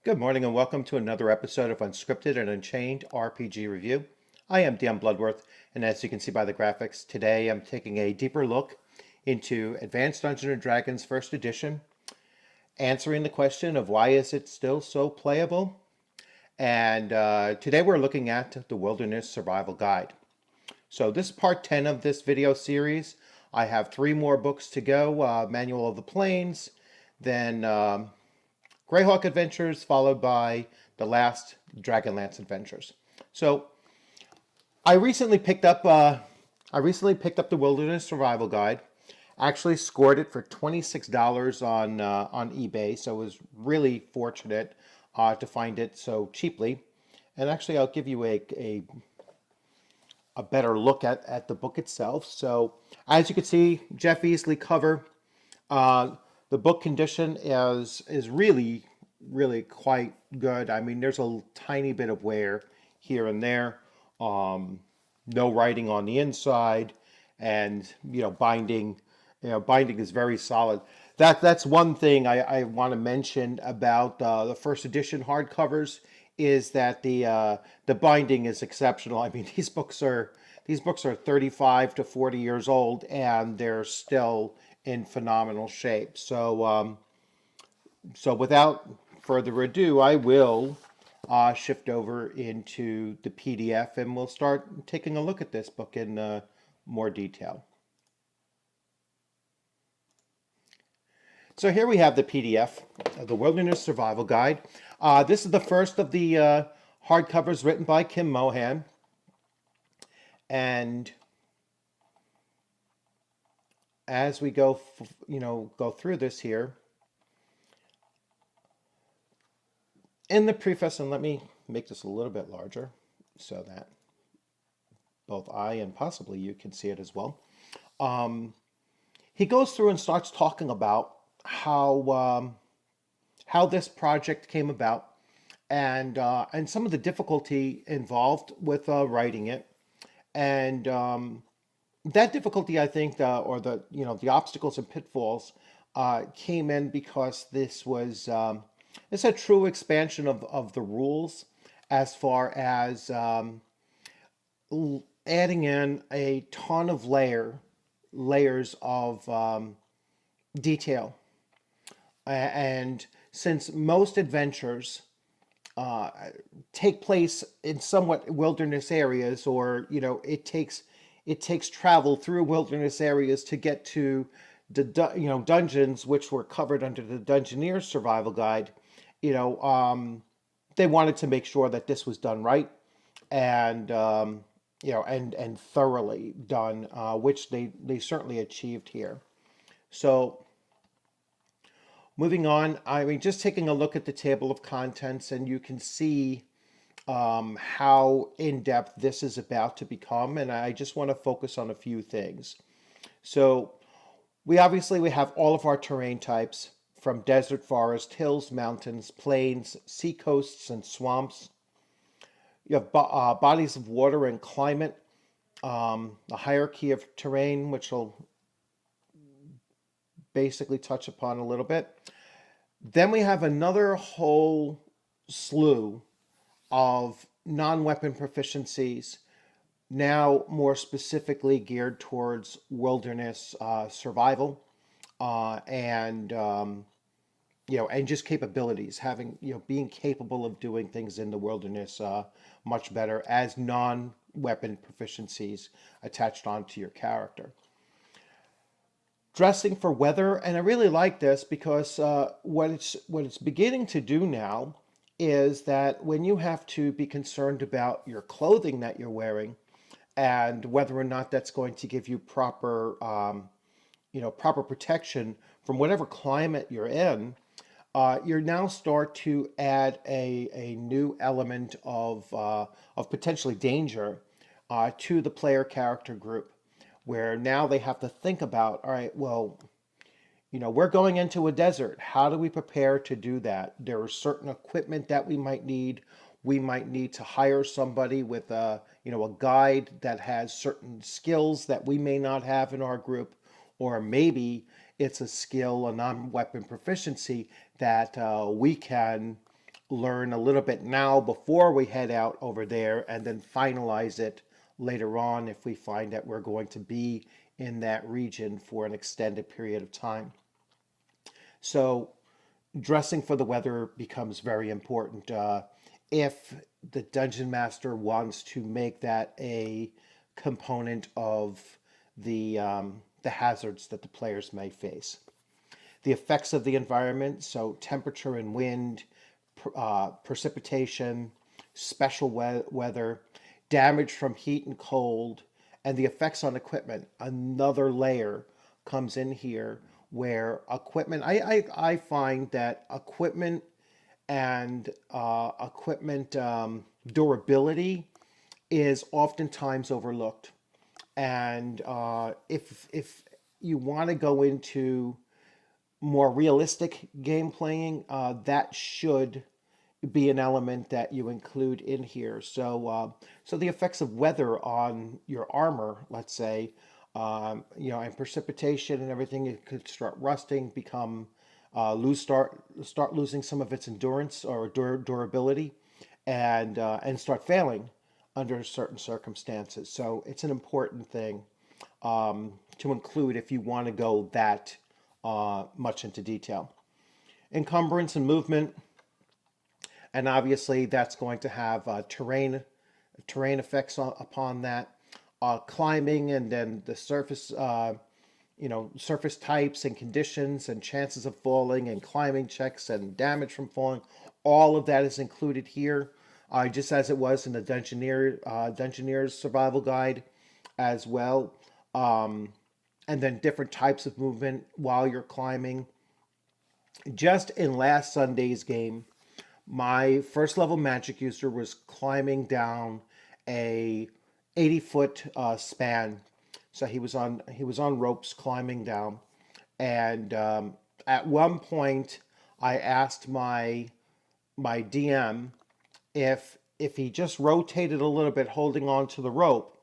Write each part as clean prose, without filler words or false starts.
Good morning and welcome to another episode of Unscripted and Unchained RPG Review. I am Dan Bloodworth, and as you can see by the graphics, today I'm taking a deeper look into Advanced Dungeons & Dragons First Edition, answering the question of why is it still so playable, and today we're looking at the Wilderness Survival Guide. So this is part 10 of this video series. I have 3 more books to go, Manual of the Plains, then Greyhawk Adventures, followed by the last Dragonlance Adventures. So I recently picked up the Wilderness Survival Guide. Actually scored it for $26 on eBay, so I was really fortunate to find it so cheaply. And actually, I'll give you a better look at the book itself. So as you can see, Jeff Easley cover. The book condition is really quite good. I mean, there's a tiny bit of wear here and there. No writing on the inside, and binding. Binding is very solid. That's one thing I want to mention about the first edition hardcovers is that the binding is exceptional. I mean, these books are 35 to 40 years old, and they're still in phenomenal shape. So without further ado, I will shift over into the PDF, and we'll start taking a look at this book in more detail. So here we have the PDF, the Wilderness Survival Guide. This is the first of the hardcovers written by Kim Mohan, and as we go through this here, in the preface, and let me make this a little bit larger so that both I and possibly you can see it as well. He goes through and starts talking about how this project came about, and some of the difficulty involved with writing it, and that difficulty, I think, the obstacles and pitfalls came in because this was it's a true expansion of the rules as far as adding in a ton of layers of detail. And since most adventures take place in somewhat wilderness areas, or it takes travel through wilderness areas to get to the dungeons, which were covered under the Dungeoneer's Survival Guide. They wanted to make sure that this was done right, and and thoroughly done, which they certainly achieved here. So moving on, I mean, just taking a look at the table of contents, and you can see how in-depth this is about to become, and I just want to focus on a few things. So we have all of our terrain types, from desert, forest, hills, mountains, plains, sea coasts, and swamps. You have bodies of water and climate, a hierarchy of terrain, which will basically touch upon a little bit. Then we have another whole slew of non-weapon proficiencies, now more specifically geared towards wilderness survival, and and just capabilities, having being capable of doing things in the wilderness much better as non-weapon proficiencies attached onto your character. Dressing for weather, and I really like this because what it's beginning to do now is that when you have to be concerned about your clothing that you're wearing and whether or not that's going to give you proper proper protection from whatever climate you're in, you're now start to add a new element of potentially danger to the player character group, where now they have to think about, all right, well, we're going into a desert. How do we prepare to do that? There are certain equipment that we might need. We might need to hire somebody with a guide that has certain skills that we may not have in our group, or maybe it's a skill, a non-weapon proficiency that we can learn a little bit now before we head out over there, and then finalize it later on if we find that we're going to be in that region for an extended period of time. So dressing for the weather becomes very important. If the dungeon master wants to make that a component of the hazards that the players may face. The effects of the environment, so temperature and wind, precipitation, special weather, damage from heat and cold, and the effects on equipment. Another layer comes in here where equipment, I find that equipment durability is oftentimes overlooked. And if you want to go into more realistic game playing, that should be an element that you include in here. So the effects of weather on your armor, let's say, and precipitation and everything, it could start rusting, become start losing some of its endurance or durability, and start failing under certain circumstances. So it's an important thing to include if you want to go that much into detail. Encumbrance and movement, and obviously that's going to have terrain effects upon that. Climbing, and then the surface, surface types and conditions and chances of falling and climbing checks and damage from falling. All of that is included here, just as it was in the Dungeoneer's survival guide as well. And then different types of movement while you're climbing. Just in last Sunday's game, my first level magic user was climbing down a 80-foot span. So he was on ropes climbing down, and at one point I asked my DM if he just rotated a little bit, holding on to the rope,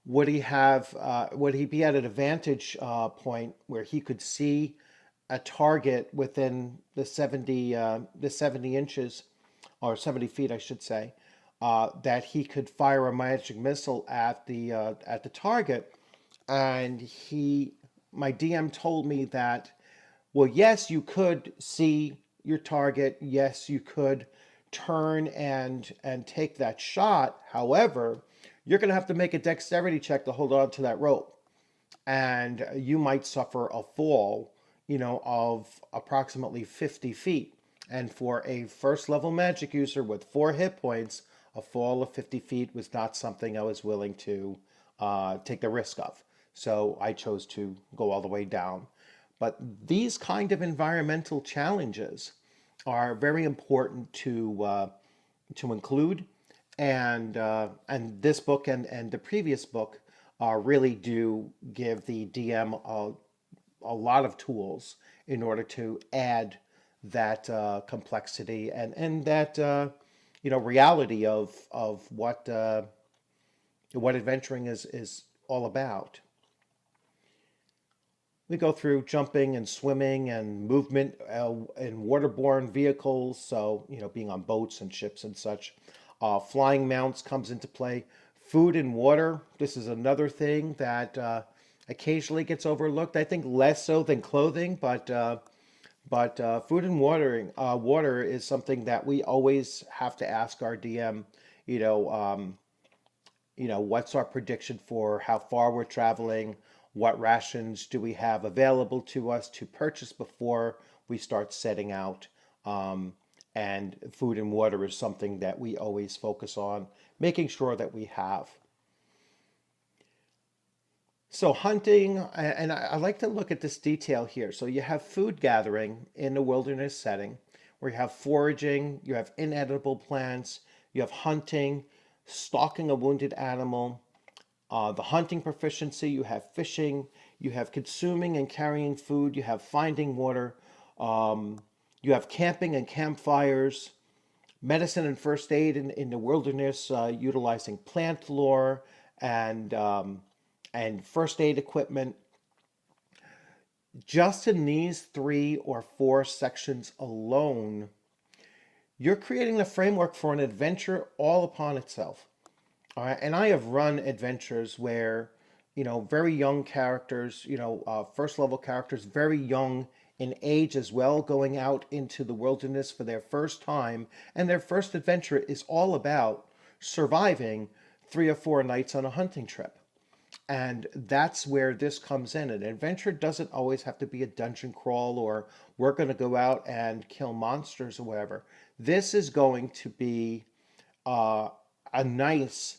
would he be at an advantage point where he could see a target within the 70 inches, or 70 feet, I should say, that he could fire a magic missile at the target. And my DM told me that, well, yes, you could see your target. Yes, you could turn and take that shot. However, you're going to have to make a dexterity check to hold on to that rope, and you might suffer a fall, of approximately 50 feet. And for a first level magic user with 4 hit points, a fall of 50 feet was not something I was willing to take the risk of. So I chose to go all the way down. But these kind of environmental challenges are very important to include, and this book and the previous book really do give the DM a lot of tools in order to add that complexity and that reality of what adventuring is all about. We go through jumping and swimming and movement in waterborne vehicles, so being on boats and ships and such. Flying mounts comes into play. Food and water. This is another thing that occasionally gets overlooked. I think less so than clothing, but food and water is something that we always have to ask our DM. What's our prediction for how far we're traveling? What rations do we have available to us to purchase before we start setting out? And food and water is something that we always focus on, making sure that we have. So hunting, and I like to look at this detail here. So you have food gathering in a wilderness setting, where you have foraging, you have inedible plants, you have hunting, stalking a wounded animal, the hunting proficiency, you have fishing, you have consuming and carrying food, you have finding water, you have camping and campfires, medicine and first aid in the wilderness, utilizing plant lore and first aid equipment. Just in these 3 or 4 sections alone, you're creating the framework for an adventure all upon itself. All right, and I have run adventures where, very young characters, first level characters, very young in age as well, going out into the wilderness for their first time, and their first adventure is all about surviving 3 or 4 nights on a hunting trip. And that's where this comes in. An adventure doesn't always have to be a dungeon crawl or we're going to go out and kill monsters or whatever. This is going to be uh, a nice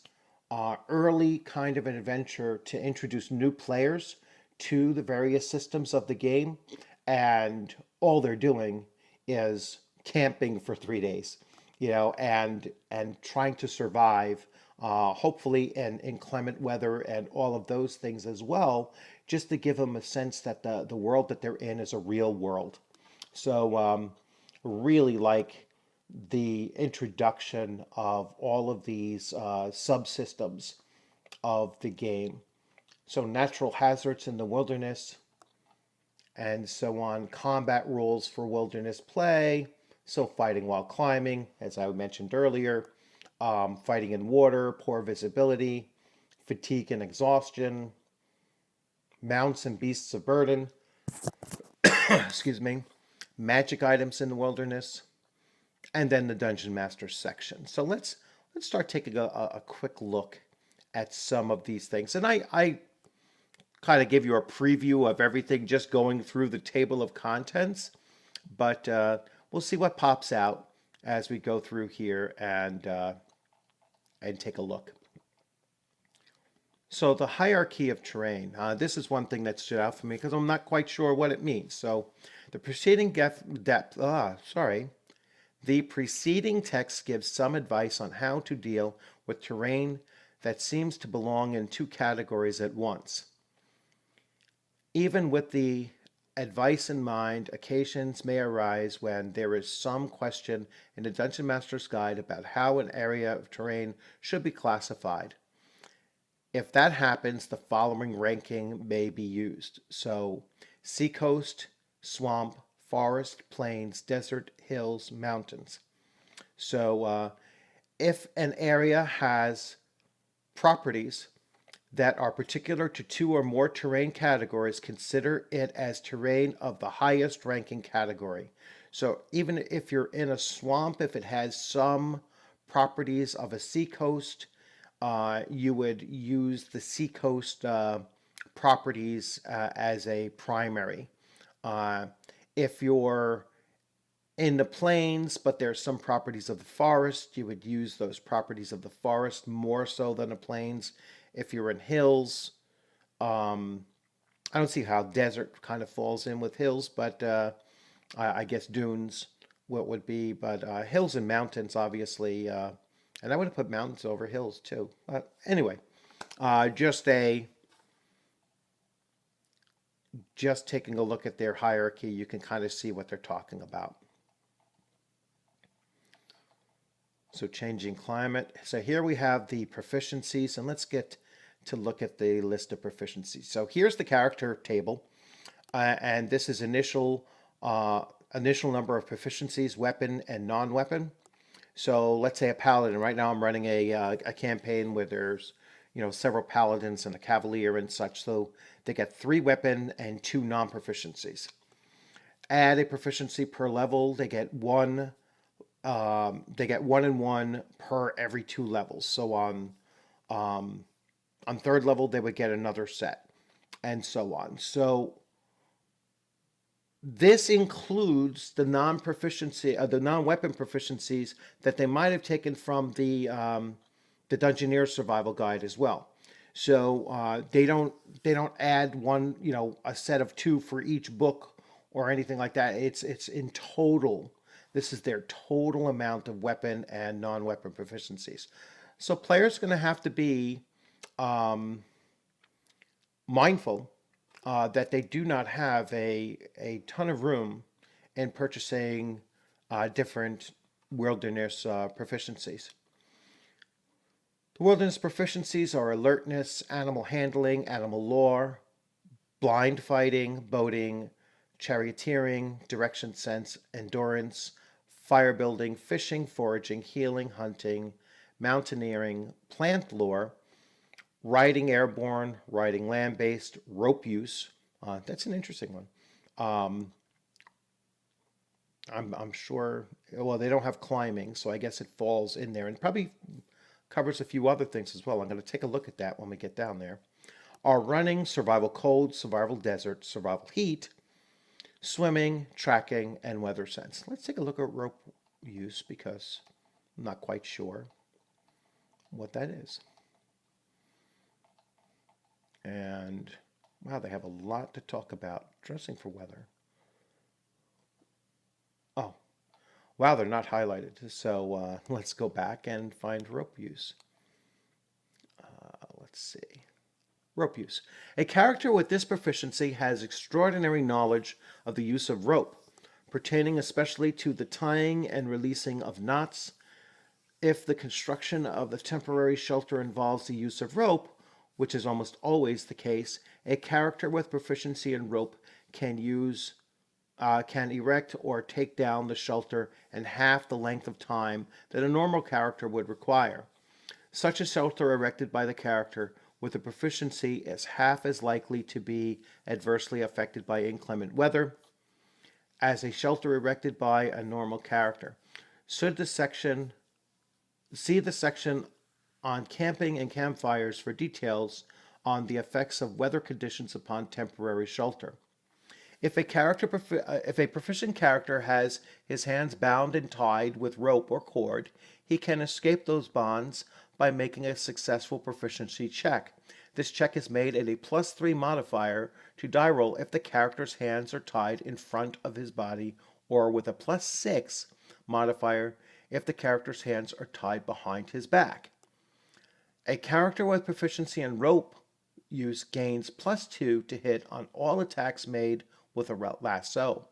early kind of an adventure to introduce new players to the various systems of the game. And all they're doing is camping for 3 days, and trying to survive, hopefully in inclement weather and all of those things as well, just to give them a sense that the world that they're in is a real world. So, really like the introduction of all of these subsystems of the game. So, natural hazards in the wilderness, and so on, combat rules for wilderness play. So, fighting while climbing, as I mentioned earlier, fighting in water, poor visibility, fatigue and exhaustion, mounts and beasts of burden, excuse me, magic items in the wilderness, and then the Dungeon Master section. So let's start taking a quick look at some of these things. And I kind of give you a preview of everything just going through the table of contents, but we'll see what pops out as we go through here and take a look. So the hierarchy of terrain, this is one thing that stood out for me because I'm not quite sure what it means. So the preceding the preceding text gives some advice on how to deal with terrain that seems to belong in two categories at once. Even with the advice in mind, occasions may arise when there is some question in the Dungeon Master's Guide about how an area of terrain should be classified. If that happens, the following ranking may be used. So, seacoast, swamp, forest, plains, desert, hills, mountains. So, if an area has properties that are particular to 2 or more terrain categories, consider it as terrain of the highest ranking category. So even if you're in a swamp, if it has some properties of a seacoast, you would use the seacoast properties as a primary. If you're in the plains, but there's some properties of the forest, you would use those properties of the forest more so than the plains. If you're in hills, I don't see how desert kind of falls in with hills, but I guess dunes what would be, but hills and mountains obviously, and I would have put mountains over hills too. But anyway, just taking a look at their hierarchy, you can kind of see what they're talking about. So changing climate. So here we have the proficiencies, and let's get to look at the list of proficiencies. So here's the character table, and this is initial number of proficiencies, weapon and non-weapon. So let's say a paladin. Right now I'm running a campaign where there's several paladins and a cavalier and such. So they get 3 weapon and 2 non-proficiencies. Add a proficiency per level. They get one. They get 1 and 1 per every 2 levels. So on 3rd level they would get another set, and so on. So this includes the non-weapon proficiencies that they might have taken from the Dungeoneer Survival Guide as well. So they don't add one, a set of 2 for each book or anything like that. It's in total. This is their total amount of weapon and non-weapon proficiencies. So players are going to have to be mindful that they do not have a ton of room in purchasing different wilderness proficiencies. The wilderness proficiencies are alertness, animal handling, animal lore, blind fighting, boating, charioteering, direction sense, endurance, fire building, fishing, foraging, healing, hunting, mountaineering, plant lore, riding airborne, riding land-based, rope use. That's an interesting one. Um, I'm sure, well, they don't have climbing, so I guess it falls in there and probably covers a few other things as well. I'm going to take a look at that when we get down there. Are running, survival cold, survival desert, survival heat, swimming, tracking, and weather sense. Let's take a look at rope use because I'm not quite sure what that is. And wow, they have a lot to talk about. Dressing for weather. Oh, wow, they're not highlighted. So let's go back and find rope use. Let's see. Rope use. A character with this proficiency has extraordinary knowledge of the use of rope, pertaining especially to the tying and releasing of knots. If the construction of the temporary shelter involves the use of rope, which is almost always the case, a character with proficiency in rope can erect or take down the shelter in half the length of time that a normal character would require. Such a shelter erected by the character with a proficiency is half as likely to be adversely affected by inclement weather as a shelter erected by a normal character. See the section on camping and campfires for details on the effects of weather conditions upon temporary shelter. If a proficient character has his hands bound and tied with rope or cord, he can escape those bonds by making a successful proficiency check. This check is made at a +3 modifier to die roll if the character's hands are tied in front of his body, or with a +6 modifier if the character's hands are tied behind his back. A character with proficiency in rope use gains +2 to hit on all attacks made with a lasso.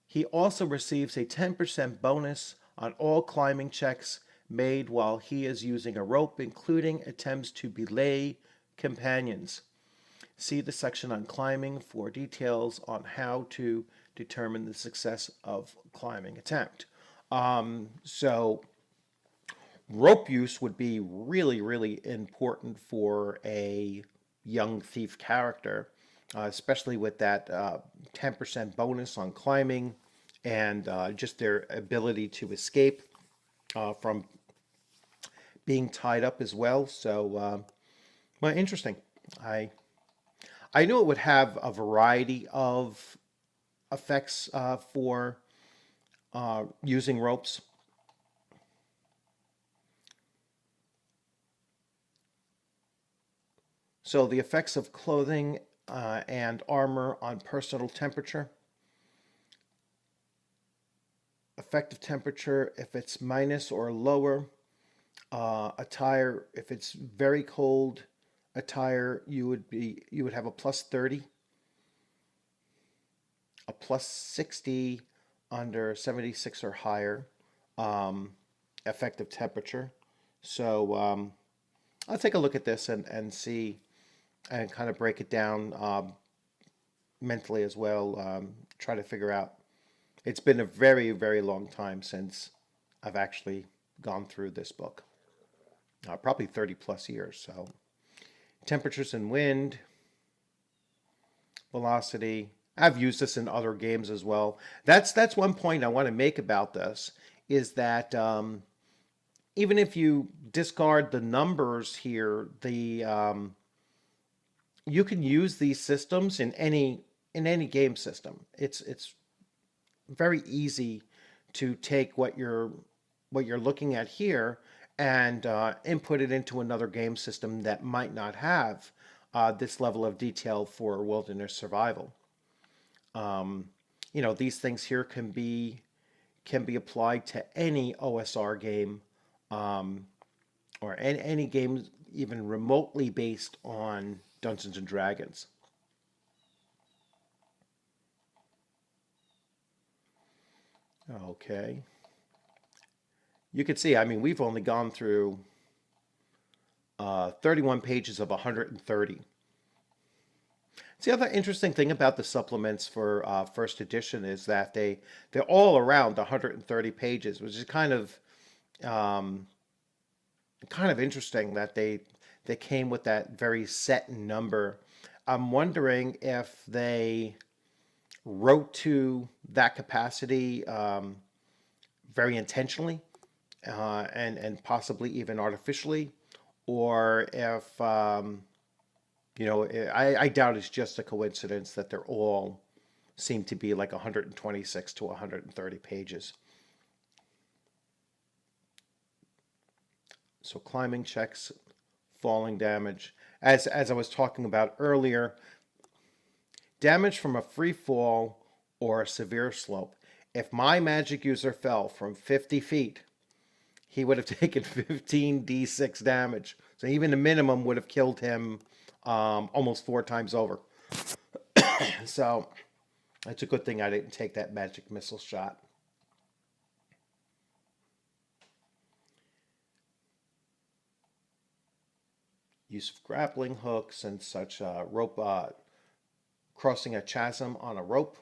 He also receives a 10% bonus on all climbing checks made while he is using a rope, including attempts to belay companions. See the section on climbing for details on how to determine the success of climbing attempt. So rope use would be really, really important for a young thief character, especially with that 10% bonus on climbing and just their ability to escape from being tied up as well. So, well, interesting. I knew it would have a variety of effects for using ropes. So the effects of clothing and armor on personal temperature. Effective temperature if it's minus or lower. Attire if it's very cold attire you would have a +30, a +60 under 76 or higher effective temperature. So I'll take a look at this and see and kind of break it down mentally as well. Try to figure out. It's been a very, very long time since I've actually gone through this book. Probably 30 plus years. So temperatures and wind, velocity. I've used this in other games as well. That's one point I want to make about this is that even if you discard the numbers here, you can use these systems in any game system. It's very easy to take what you're looking at here and input it into another game system that might not have this level of detail for wilderness survival. These things here can be applied to any OSR game or any game even remotely based on Dungeons and Dragons. Okay. You can see, I mean, we've only gone through 31 pages of 130. The other interesting thing about the supplements for first edition is that they're all around 130 pages, which is um, kind of interesting that they came with that very set number. I'm wondering if they wrote to that capacity very intentionally and possibly even artificially, or if I doubt it's just a coincidence that they're all seem to be like 126 to 130 pages. So climbing checks, falling damage. As I was talking about earlier, damage from a free fall or a severe slope. If my magic user fell from 50 feet, he would have taken 15d6 damage. So even the minimum would have killed him almost 4 times over. So it's a good thing I didn't take that magic missile shot. Use of grappling hooks and such, rope, crossing a chasm on a rope.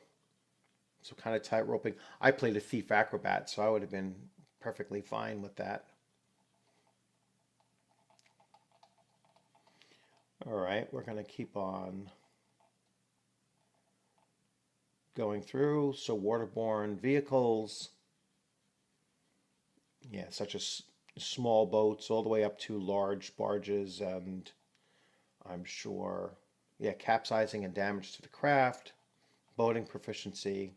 So kind of tight roping. I played a thief acrobat, so I would have been perfectly fine with that. All right, we're going to keep on going through. So waterborne vehicles, yeah, such as small boats all the way up to large barges, and I'm sure, yeah, capsizing and damage to the craft, boating proficiency,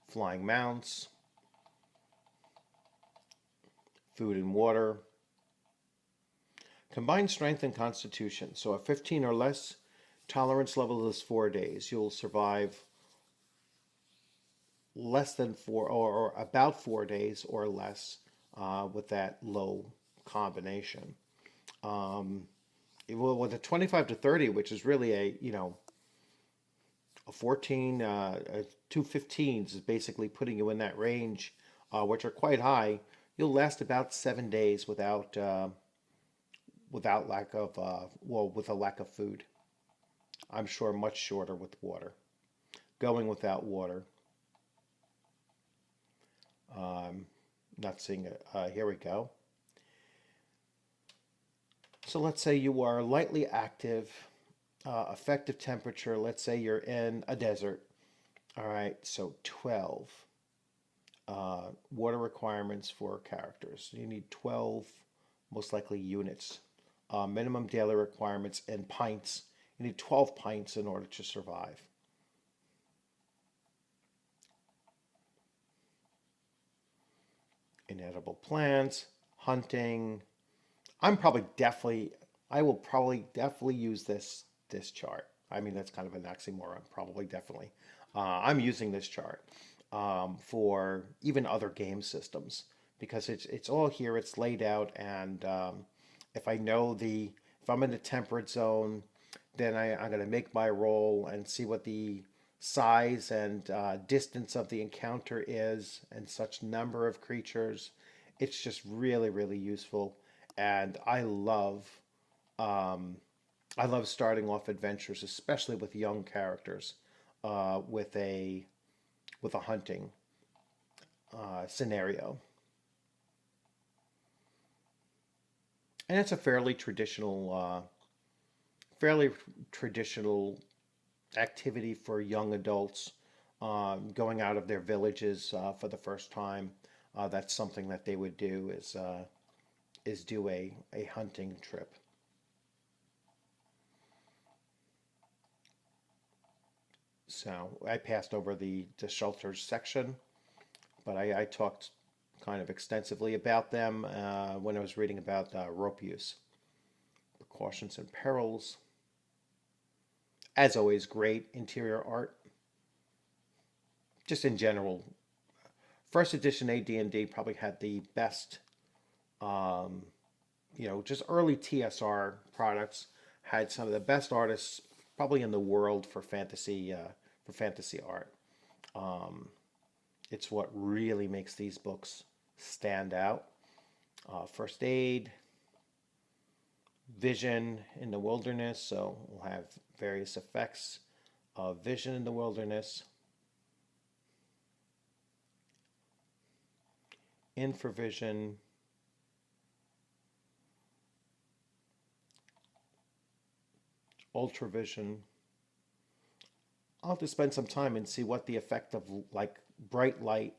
flying mounts, food and water. Combined strength and constitution. So a 15 or less tolerance level is 4 days. You'll survive less than four or about 4 days or less with that low combination. Um, well, with a 25 to 30, which is really a 14, two 15s is basically putting you in that range, which are quite high. You'll last about 7 days without lack of with a lack of food. I'm sure much shorter with water. Going without water. Not seeing it. Here we go. So let's say you are lightly active, effective temperature. Let's say you're in a desert. All right, so 12 water requirements for characters. You need 12, most likely units. Minimum daily requirements in pints. You need 12 pints in order to survive. Inedible plants, hunting. I will probably definitely use this chart. I mean, that's kind of an oxymoron. Probably, definitely. I'm using this chart for even other game systems because it's all here. It's laid out, and if I know if I'm in the temperate zone, then I'm going to make my roll and see what the size and distance of the encounter is, and such number of creatures. It's just really, really useful, and um, I love starting off adventures, especially with young characters, with a hunting scenario, and it's a fairly traditional activity for young adults going out of their villages for the first time. That's something that they would do is do a hunting trip. So I passed over the shelters section, but I talked kind of extensively about them when I was reading about rope use. Precautions and perils. As always, great interior art. Just in general, first edition AD&D probably had the best, um, just early TSR products had some of the best artists probably in the world for fantasy art. Um, it's what really makes these books stand out. First aid, vision in the wilderness, so we'll have various effects of vision in the wilderness. Infravision, ultravision. I'll have to spend some time and see what the effect of like bright light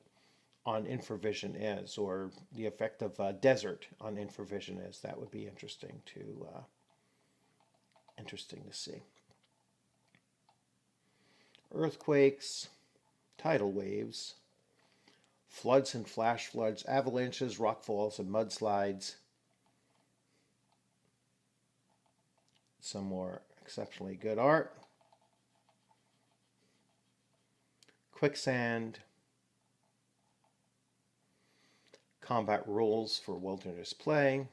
on infravision is, or the effect of desert on infravision is. That would be interesting to see. Earthquakes, tidal waves, floods and flash floods, avalanches, rockfalls, and mudslides. Some more exceptionally good art. Quicksand, combat rules for wilderness play.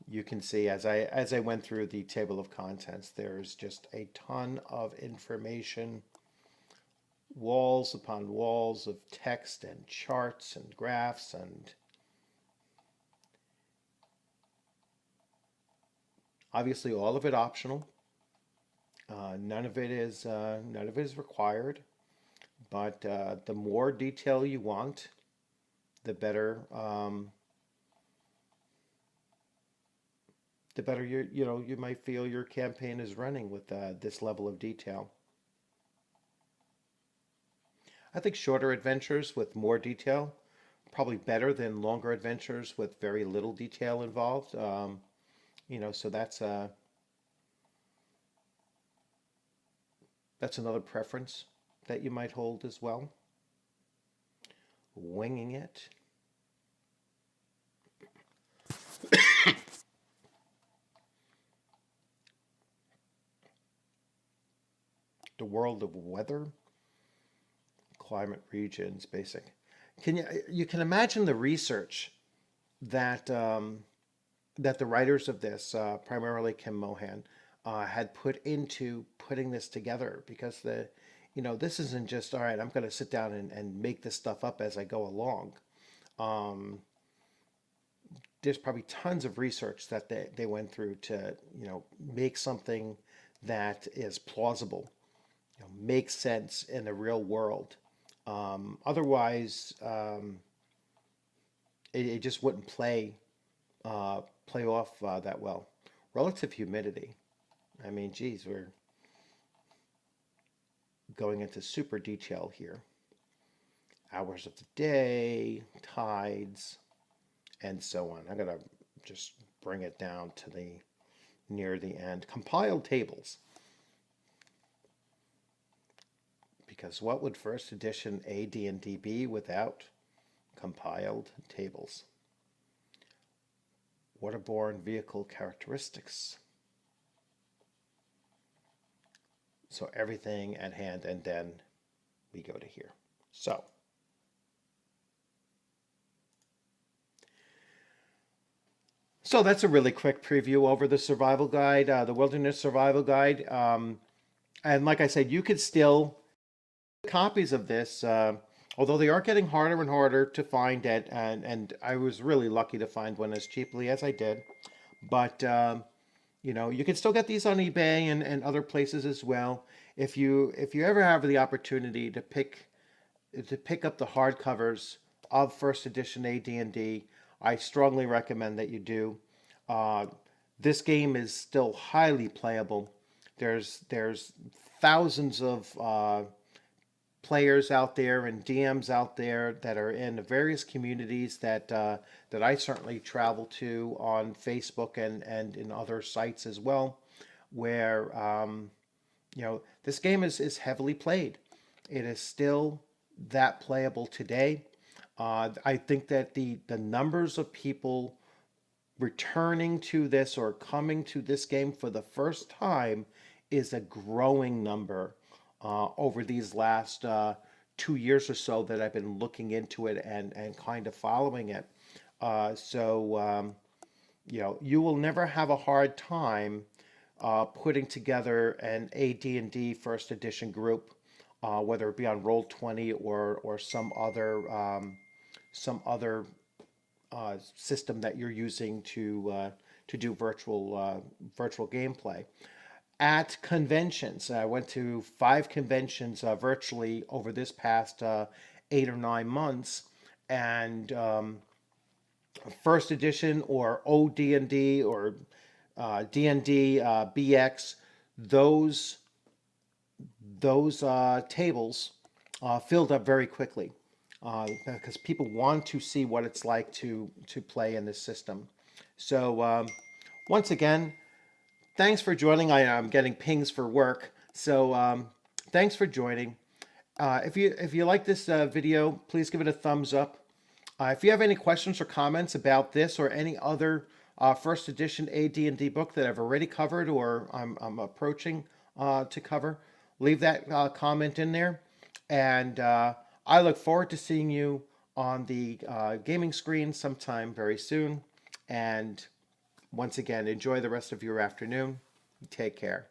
You can see as I went through the table of contents, there's just a ton of information, walls upon walls of text and charts and graphs, and obviously all of it optional. None of it is required, but the more detail you want, the better. The better you might feel your campaign is running with this level of detail. I think shorter adventures with more detail probably better than longer adventures with very little detail involved. So that's another preference that you might hold as well. Winging it. The world of weather, climate, regions, basic. You can imagine the research that that the writers of this, primarily Kim Mohan, had put into putting this together, because this isn't just all right. I'm going to sit down and make this stuff up as I go along. Um, there's probably tons of research that they went through to make something that is plausible, makes sense in the real world. Otherwise, it just wouldn't play off that well. Relative humidity. I mean, geez, we're going into super detail here. Hours of the day, tides, and so on. I'm going to just bring it down to the near the end. Compiled tables. Because what would first edition AD&D be without compiled tables? Waterborne vehicle characteristics. So everything at hand, and then we go to here. So that's a really quick preview over the survival guide, the wilderness survival guide. And like I said, you could still copies of this, although they are getting harder and harder to find it, and I was really lucky to find one as cheaply as I did. But you can still get these on eBay and other places as well. If you ever have the opportunity to pick up the hardcovers of first edition AD&D, I strongly recommend that you do. Uh, this game is still highly playable. There's thousands of players out there and DMs out there that are in the various communities that I certainly travel to on Facebook and in other sites as well, where this game is heavily played. It is still that playable today. I think that the numbers of people returning to this or coming to this game for the first time is a growing number over these last 2 years or so that I've been looking into it and kind of following it. You will never have a hard time putting together an AD&D first edition group, whether it be on Roll20 or some other system that you're using to do virtual gameplay. At conventions, I went to 5 conventions virtually over this past 8 or 9 months, and first edition or OD&D or D&D BX, those tables filled up very quickly because people want to see what it's like to play in this system. So once again, thanks for joining. I am getting pings for work, so thanks for joining. If you like this video, please give it a thumbs up. If you have any questions or comments about this or any other first edition AD&D book that I've already covered or I'm approaching to cover, leave that comment in there. And I look forward to seeing you on the gaming screen sometime very soon. And once again, enjoy the rest of your afternoon. Take care.